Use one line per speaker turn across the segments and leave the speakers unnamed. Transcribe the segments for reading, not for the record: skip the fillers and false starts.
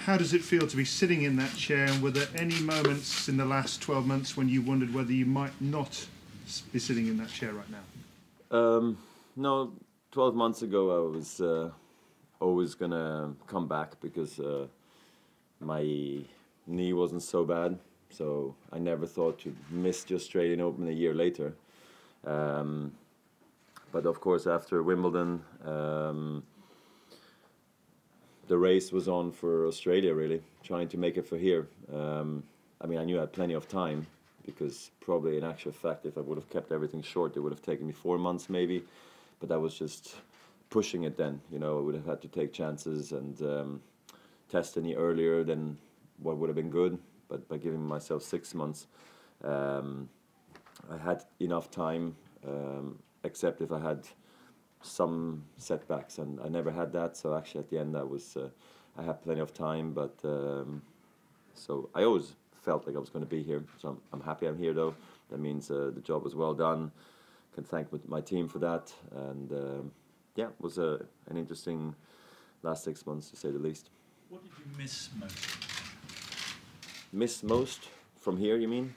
how does it feel to be sitting in that chair, and were there any moments in the last 12 months when you wondered whether you might not be sitting in that chair right now?
No, 12 months ago I was always going to come back because my knee wasn't so bad, so I never thought to miss the Australian Open a year later. But of course after Wimbledon, the race was on for Australia, really, trying to make it for here. I mean, I knew I had plenty of time, because probably in actual fact, if I would have kept everything short, it would have taken me 4 months maybe. But that was just pushing it then, you know. I would have had to take chances and test any earlier than what would have been good. But by giving myself 6 months, I had enough time, except if I had some setbacks, and I never had that. So actually at the end I had plenty of time, but so I always felt like I was going to be here. So I'm happy I'm here though. That means the job was well done. Can thank my team for that, and yeah, it was an interesting last 6 months to say the least.
What did you miss most?
Miss most from here, you mean?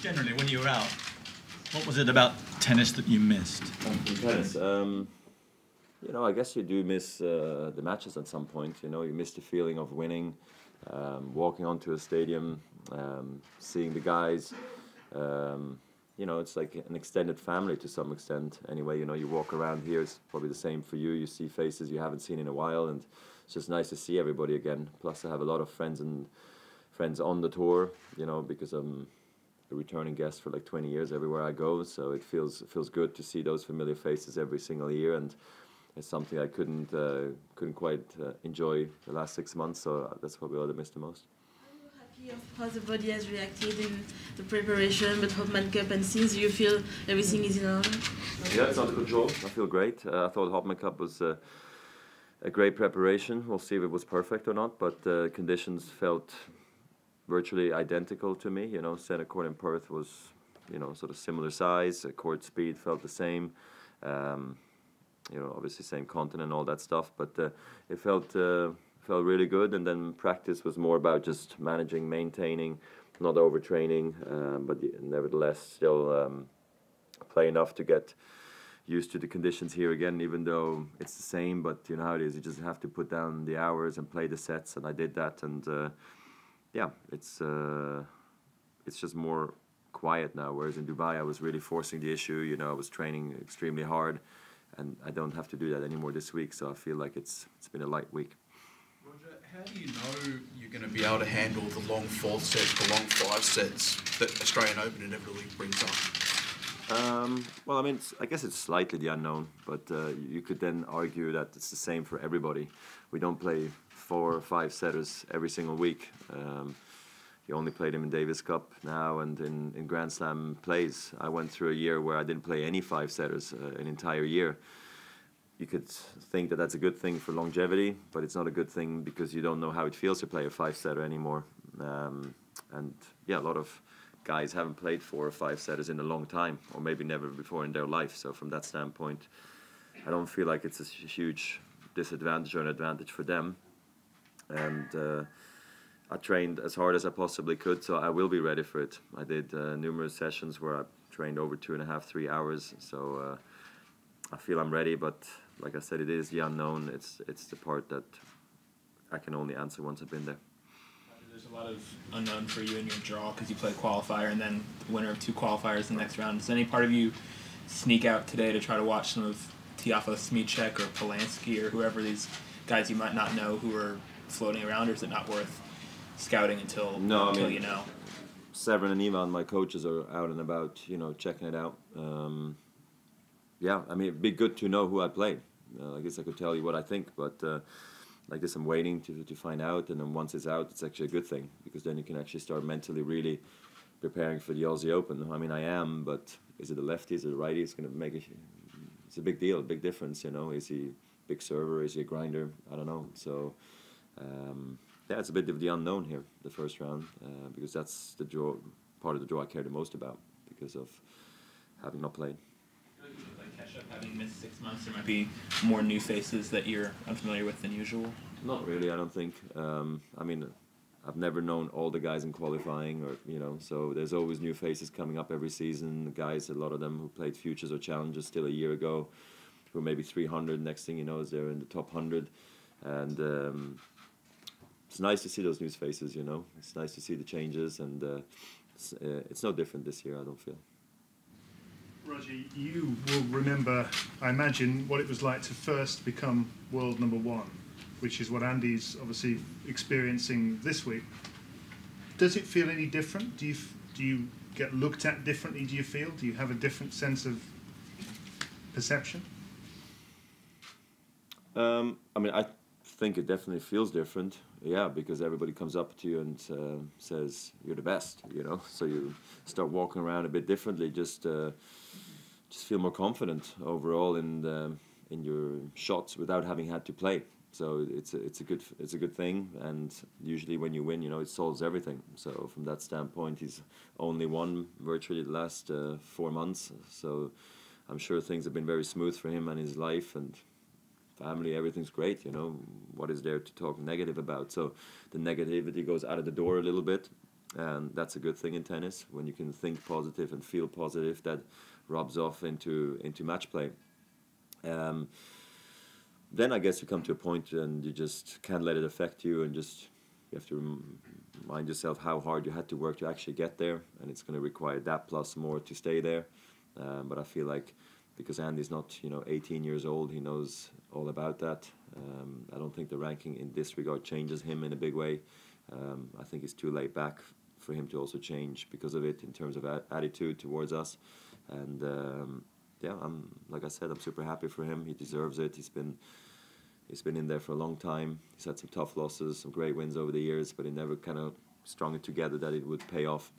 Generally, when you were out, what was it about tennis that you missed?
Tennis, you know, I guess you do miss the matches at some point. You know, you miss the feeling of winning, walking onto a stadium, seeing the guys. You know, it's like an extended family to some extent. Anyway, you know, you walk around here, it's probably the same for you. You see faces you haven't seen in a while, and it's just nice to see everybody again. Plus, I have a lot of friends on the tour, you know, because I'm a returning guest for like 20 years everywhere I go. So it feels good to see those familiar faces every single year, and it's something I couldn't quite enjoy the last 6 months. So that's probably what I missed the most.
Of how the body has reacted in the preparation, but Hopman Cup and since you feel everything is in order?
Yeah, it's under control. I feel great. I thought Hopman Cup was a great preparation. We'll see if it was perfect or not, but conditions felt virtually identical to me. You know, centre court in Perth was, you know, sort of similar size. Court speed felt the same. You know, obviously same continent and all that stuff, but it felt really good. And then practice was more about just managing, maintaining, not overtraining, but nevertheless still play enough to get used to the conditions here again, even though it's the same. But you know how it is, you just have to put down the hours and play the sets, and I did that. And yeah, it's just more quiet now, whereas in Dubai I was really forcing the issue. You know, I was training extremely hard, and I don't have to do that anymore this week, so I feel like it's been a light week.
How do you know you're going to be able to handle the long 4 sets, the long 5 sets that Australian Open inevitably brings up?
Well, I mean, I guess it's slightly the unknown, but you could then argue that it's the same for everybody. We don't play 4 or 5 setters every single week. You only play them in Davis Cup now and in Grand Slam plays. I went through a year where I didn't play any 5 setters an entire year. You could think that that's a good thing for longevity, but it's not a good thing because you don't know how it feels to play a 5-setter anymore. And yeah, a lot of guys haven't played 4 or 5 setters in a long time, or maybe never before in their life. So from that standpoint, I don't feel like it's a huge disadvantage or an advantage for them. And I trained as hard as I possibly could, so I will be ready for it. I did numerous sessions where I trained over 2.5, 3 hours. So I feel I'm ready, but like I said, it is the unknown. It's the part that I can only answer once I've been there.
There's a lot of unknown for you in your draw because you play qualifier and then the winner of 2 qualifiers the next round. Does any part of you sneak out today to try to watch some of Tiafoe Smichek or Polanski or whoever these guys you might not know who are floating around, or is it not worth scouting until you know?
Severin and Ivan, my coaches, are out and about, you know, checking it out. Yeah, I mean, it'd be good to know who I play. I guess I could tell you what I think, but like this, I'm waiting to find out, and then once it's out, it's actually a good thing, because then you can actually start mentally really preparing for the Aussie Open. I mean, I am, but is it a lefty, is it a righty? It's going to make it's a big deal, a big difference, you know. Is he a big server, is he a grinder? I don't know. So, yeah, it's a bit of the unknown here, the first round, because that's the draw, part of the draw I care the most about, because of having not played.
Having missed 6 months, there might be more new faces that you're unfamiliar with than usual?
Not really, I don't think. I mean, I've never known all the guys in qualifying, or so there's always new faces coming up every season. Guys, a lot of them who played futures or challenges still a year ago, who are maybe 300. Next thing you know, is they're in the top 100, and it's nice to see those new faces. It's nice to see the changes, and it's no different this year, I don't feel.
Roger, you will remember, I imagine, what it was like to first become world #1, which is what Andy's obviously experiencing this week. Does it feel any different? Do you get looked at differently, do you feel? Do you have a different sense of perception?
I mean, I think it definitely feels different, yeah, because everybody comes up to you and says you're the best, so you start walking around a bit differently, just feel more confident overall in your shots without having had to play. So it's a good thing, and usually when you win, it solves everything. So from that standpoint, he's only won virtually the last 4 months. So I'm sure things have been very smooth for him and his life and family. Everything's great. What is there to talk negative about? So the negativity goes out of the door a little bit, and that's a good thing in tennis. When you can think positive and feel positive, that rubs off into match play. Then I guess you come to a point and you just can't let it affect you, and you have to remind yourself how hard you had to work to actually get there, and it's going to require that plus more to stay there. But I feel like because Andy's not 18 years old, he knows all about that. I don't think the ranking in this regard changes him in a big way. I think it's too late back for him to also change because of it in terms of attitude towards us. And yeah, like I said, I'm super happy for him. He deserves it. He's been in there for a long time. He's had some tough losses, some great wins over the years, but he never kind of strung it together that it would pay off.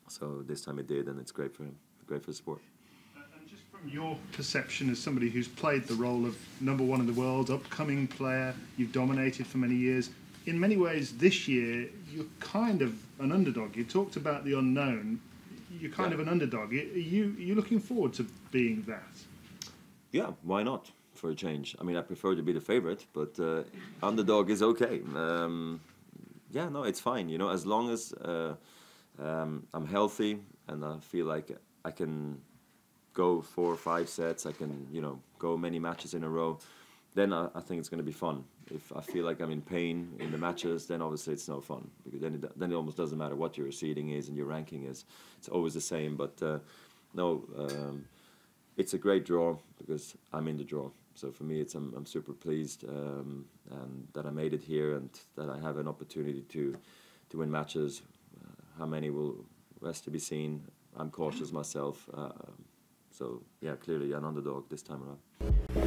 So this time it did, and it's great for him, great for the sport.
And just from your perception as somebody who's played the role of #1 in the world, upcoming player, you've dominated for many years. In many ways, this year, you're kind of an underdog. You talked about the unknown. You're kind of an underdog. Are you looking forward to being that?
Yeah, why not, for a change? I mean, I prefer to be the favorite, but underdog is okay. Yeah, no, it's fine. As long as I'm healthy and I feel like I can go 4 or 5 sets, I can, go many matches in a row, then I think it's going to be fun. If I feel like I'm in pain in the matches, then obviously it's no fun, because then it almost doesn't matter what your seeding is and your ranking is. It's always the same. But no, it's a great draw because I'm in the draw. So for me, I'm super pleased and that I made it here and that I have an opportunity to win matches. How many will rest to be seen. I'm cautious myself. So yeah, clearly an underdog this time around.